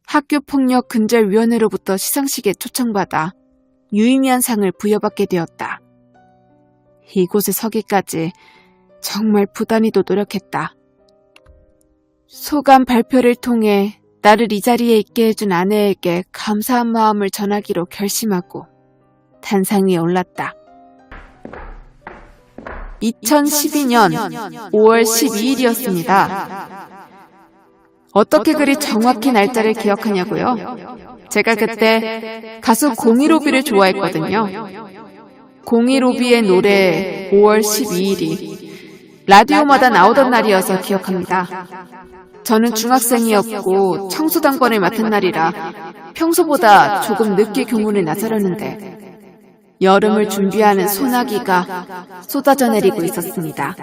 학교폭력근절위원회로부터 시상식에 초청받아 유의미한 상을 부여받게 되었다. 이곳에 서기까지 정말 부단히도 노력했다. 소감 발표를 통해 나를 이 자리에 있게 해준 아내에게 감사한 마음을 전하기로 결심하고 단상 위에 올랐다. 2012년 5월 12일이었습니다. 어떻게 그리 정확히 날짜를 기억하냐고요? 제가 그때 가수 공이로비를 좋아했거든요. 공이로비의 노래 5월 12일이 라디오마다 나오던 날이어서 기억합니다. 저는 중학생이었고 청소당번을 맡은 날이라 평소보다 조금 늦게 교문에 나서려는데 여름을 준비하는 소나기가 쏟아져 내리고 있었습니다.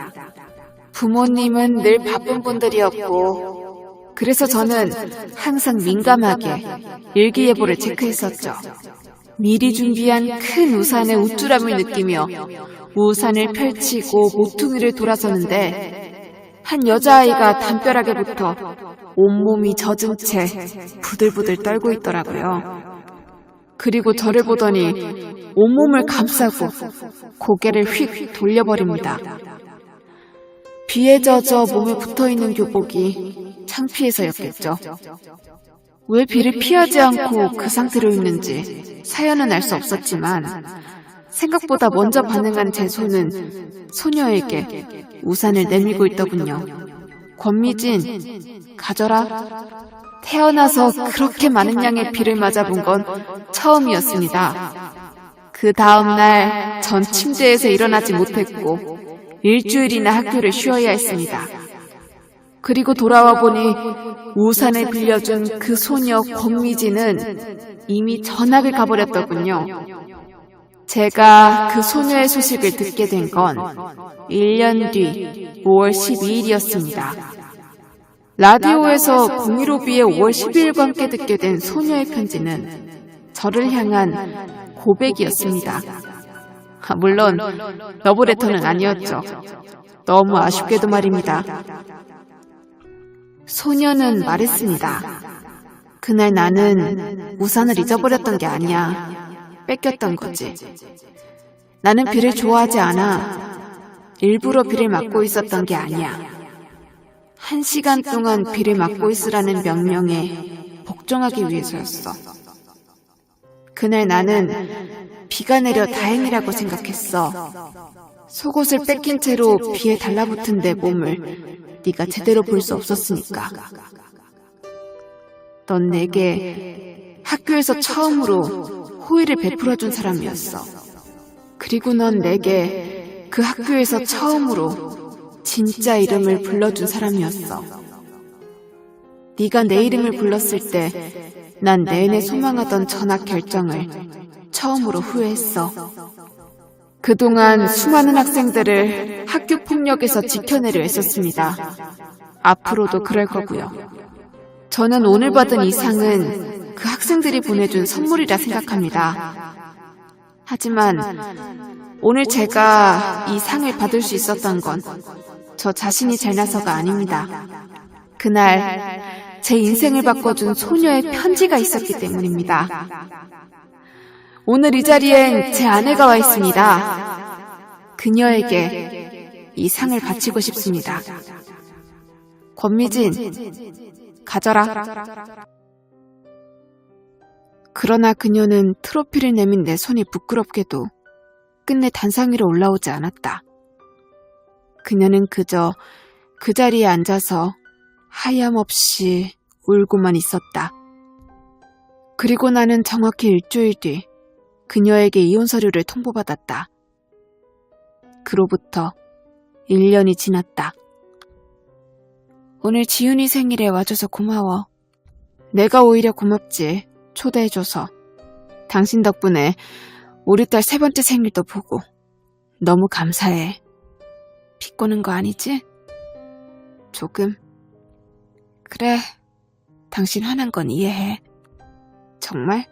부모님은 늘 바쁜 분들이었고 그래서 저는 항상 민감하게 일기예보를 체크했었죠. 미리 준비한 큰 우산의 우쭐함을 느끼며 우산을 펼치고 모퉁이를 돌아서는데 한 여자아이가 담벼락에 붙어 온몸이 젖은 채 부들부들 떨고 있더라고요. 그리고 저를 보더니 온몸을 감싸고 고개를 휙 돌려버립니다. 비에 젖어 몸에 붙어있는 교복이 창피해서였겠죠. 왜 비를 피하지 않고 그 상태로 있는지 사연은 알 수 없었지만 생각보다 먼저 반응한 제 손은 소녀에게 우산을 내밀고 있더군요. 권미진, 가져라. 태어나서 그렇게 많은 양의 비를 맞아본 건 처음이었습니다. 그 다음날 전 침대에서 일어나지 못했고 일주일이나 학교를 쉬어야 했습니다. 그리고 돌아와 보니 우산을 빌려준 그 소녀 권미진은 이미 전학을 가버렸더군요. 제가 그 소녀의 소식을 듣게 된 건 1년 뒤 5월 12일이었습니다. 라디오에서 공이로비의 5월 12일과 함께 듣게 된 소녀의 편지는 저를 향한 고백이었습니다. 물론 러브레터는 아니었죠. 너무 아쉽게도 말입니다. 소녀는 말했습니다. 그날 나는 우산을 잊어버렸던 게 아니야. 뺏겼던 거지. 나는 비를 좋아하지 않아. 일부러 비를 맞고 있었던 게 아니야. 1시간 동안 비를 맞고 있으라는 명령에 복종하기 위해서였어. 그날 나는 비가 내려 다행이라고 생각했어. 속옷을 뺏긴 채로 비에 달라붙은 내 몸을 네가 제대로 볼 수 없었으니까. 넌 내게 학교에서 처음으로 호의를 베풀어준 사람이었어. 그리고 넌 내게 그 학교에서 처음으로 진짜 이름을 불러준 사람이었어. 네가 내 이름을 불렀을 때 난 내내 소망하던 전학 결정을 처음으로 후회했어. 그동안 수많은 학생들을 학교 폭력에서 지켜내려 애썼습니다. 앞으로도 그럴 거고요. 저는 오늘 받은 이 상은 그 학생들이 보내준 선물이라 생각합니다. 하지만 오늘 제가 이 상을 받을 수 있었던 건 저 자신이 잘나서가 아닙니다. 그날 제 인생을 바꿔준 소녀의 편지가 있었기 때문입니다. 오늘 이 자리엔 제 아내가 와 있습니다. 그녀에게 이 상을 바치고 싶습니다. 권미진, 가져라. 그러나 그녀는 트로피를 내민 내 손이 부끄럽게도 끝내 단상 위로 올라오지 않았다. 그녀는 그저 그 자리에 앉아서 하염없이 울고만 있었다. 그리고 나는 정확히 일주일 뒤 그녀에게 이혼 서류를 통보받았다. 그로부터 1년이 지났다. 오늘 지훈이 생일에 와줘서 고마워. 내가 오히려 고맙지. 초대해줘서. 당신 덕분에 우리 딸 3번째 생일도 보고 너무 감사해. 비꼬는 거 아니지? 조금. 그래, 당신 화난 건 이해해. 정말?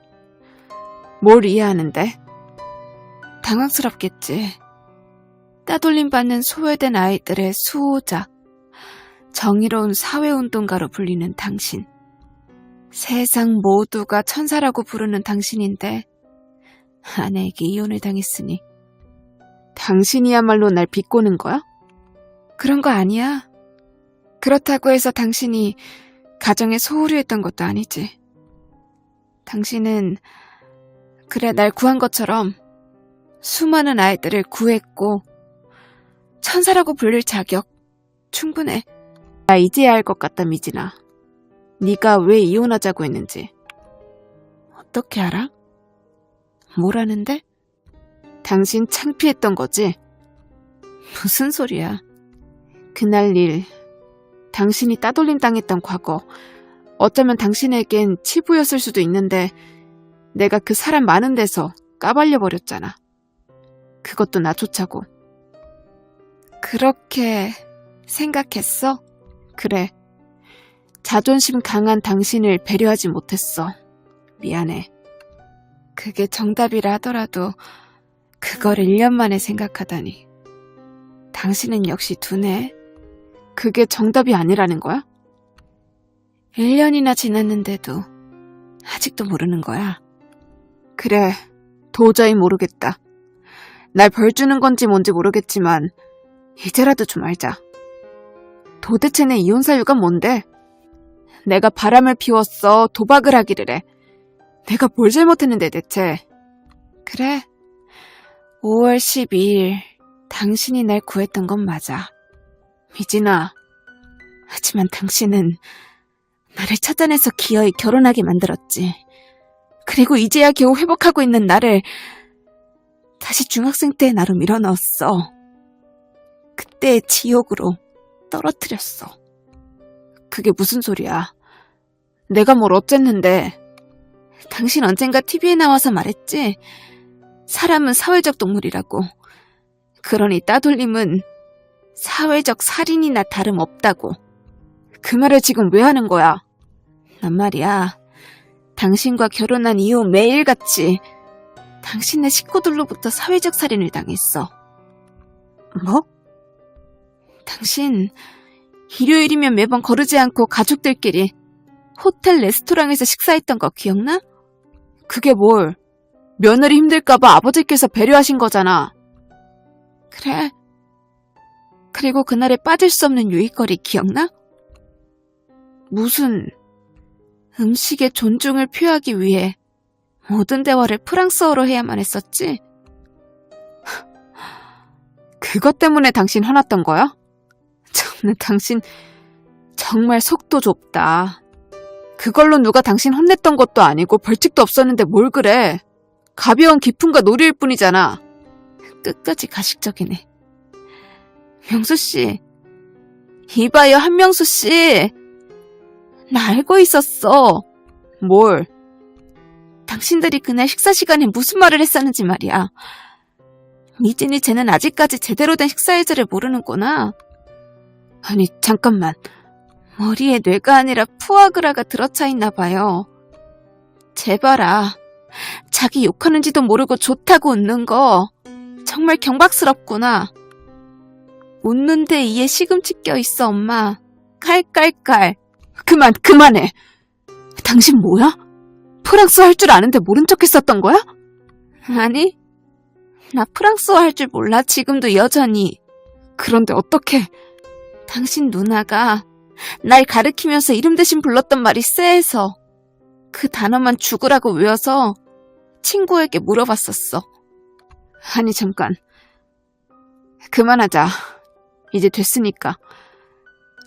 뭘 이해하는데? 당황스럽겠지. 따돌림 받는 소외된 아이들의 수호자, 정의로운 사회운동가로 불리는 당신. 세상 모두가 천사라고 부르는 당신인데 아내에게 이혼을 당했으니 당신이야말로 날 비꼬는 거야? 그런 거 아니야. 그렇다고 해서 당신이 가정에 소홀히 했던 것도 아니지. 당신은 그래 날 구한 것처럼 수많은 아이들을 구했고 천사라고 불릴 자격 충분해. 나 이제야 알 것 같다 미진아. 네가 왜 이혼하자고 했는지. 어떻게 알아? 뭐라는데? 당신 창피했던 거지? 무슨 소리야. 그날 일, 당신이 따돌림 당했던 과거, 어쩌면 당신에겐 치부였을 수도 있는데 내가 그 사람 많은 데서 까발려 버렸잖아. 그것도 나조차고. 그렇게 생각했어? 그래. 자존심 강한 당신을 배려하지 못했어. 미안해. 그게 정답이라 하더라도 그걸 1년 만에 생각하다니. 당신은 역시 두네. 그게 정답이 아니라는 거야? 1년이나 지났는데도 아직도 모르는 거야. 그래, 도저히 모르겠다. 날 벌 주는 건지 뭔지 모르겠지만 이제라도 좀 알자. 도대체 내 이혼 사유가 뭔데? 내가 바람을 피웠어, 도박을 하기를 해. 내가 뭘 잘못했는데 대체. 그래, 5월 12일 당신이 날 구했던 건 맞아. 미진아, 하지만 당신은 나를 찾아내서 기어이 결혼하게 만들었지. 그리고 이제야 겨우 회복하고 있는 나를 다시 중학생 때의 나로 밀어넣었어. 그때의 지옥으로 떨어뜨렸어. 그게 무슨 소리야. 내가 뭘 어쨌는데. 당신 언젠가 TV에 나와서 말했지? 사람은 사회적 동물이라고. 그러니 따돌림은 사회적 살인이나 다름없다고. 그 말을 지금 왜 하는 거야? 난 말이야, 당신과 결혼한 이후 매일같이 당신네 식구들로부터 사회적 살인을 당했어. 뭐? 당신 일요일이면 매번 거르지 않고 가족들끼리 호텔 레스토랑에서 식사했던 거 기억나? 그게 뭘, 며느리 힘들까봐 아버지께서 배려하신 거잖아. 그래. 그리고 그날에 빠질 수 없는 유익거리 기억나? 무슨 음식의 존중을 표하기 위해 모든 대화를 프랑스어로 해야만 했었지? 그것 때문에 당신 화났던 거야? 참나, 당신 정말 속도 좁다. 그걸로 누가 당신 혼냈던 것도 아니고 벌칙도 없었는데 뭘 그래. 가벼운 기품과 놀이일 뿐이잖아. 끝까지 가식적이네. 명수씨, 이봐요 한명수씨. 나 알고 있었어. 뭘? 당신들이 그날 식사 시간에 무슨 말을 했었는지 말이야. 미진이 쟤는 아직까지 제대로 된 식사 예절을 모르는구나. 아니 잠깐만. 머리에 뇌가 아니라 푸아그라가 들어차 있나 봐요. 제발아. 자기 욕하는지도 모르고 좋다고 웃는 거 정말 경박스럽구나. 웃는데 이에 시금치 껴있어 엄마. 깔깔깔. 그만해. 당신 뭐야? 프랑스어 할 줄 아는데 모른 척 했었던 거야? 아니, 나 프랑스어 할 줄 몰라. 지금도 여전히. 그런데 어떻게? 당신 누나가 날 가르치면서 이름 대신 불렀던 말이 쎄해서 그 단어만 죽으라고 외워서 친구에게 물어봤었어. 아니 잠깐. 그만하자. 이제 됐으니까.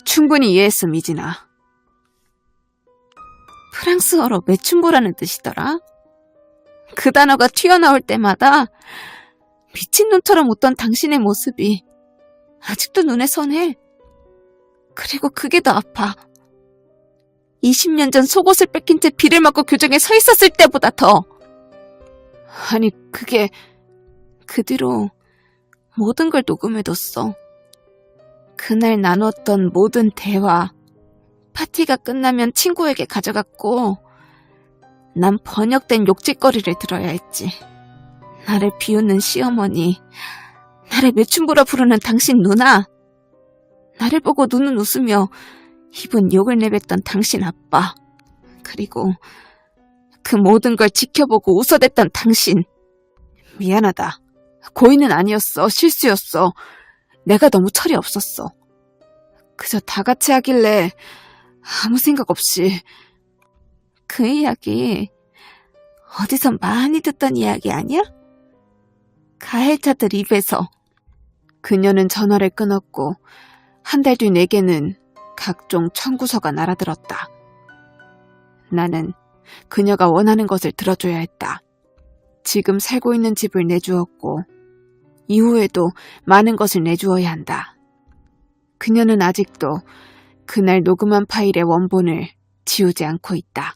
충분히 이해했어 미진아. 프랑스어로 매춘부라는 뜻이더라. 그 단어가 튀어나올 때마다 미친놈처럼 웃던 당신의 모습이 아직도 눈에 선해. 그리고 그게 더 아파. 20년 전 속옷을 뺏긴 채 비를 맞고 교정에 서 있었을 때보다 더. 아니 그게 그 뒤로 모든 걸 녹음해뒀어. 그날 나눴던 모든 대화. 파티가 끝나면 친구에게 가져갔고 난 번역된 욕짓거리를 들어야 했지. 나를 비웃는 시어머니, 나를 매춘부라 부르는 당신 누나, 나를 보고 눈은 웃으며 입은 욕을 내뱉던 당신 아빠. 그리고 그 모든 걸 지켜보고 웃어댔던 당신. 미안하다. 고의는 아니었어. 실수였어. 내가 너무 철이 없었어. 그저 다 같이 하길래 아무 생각 없이. 그 이야기 어디서 많이 듣던 이야기 아니야? 가해자들 입에서. 그녀는 전화를 끊었고 한 달 뒤 내게는 각종 청구서가 날아들었다. 나는 그녀가 원하는 것을 들어줘야 했다. 지금 살고 있는 집을 내주었고 이후에도 많은 것을 내주어야 한다. 그녀는 아직도 그날 녹음한 파일의 원본을 지우지 않고 있다.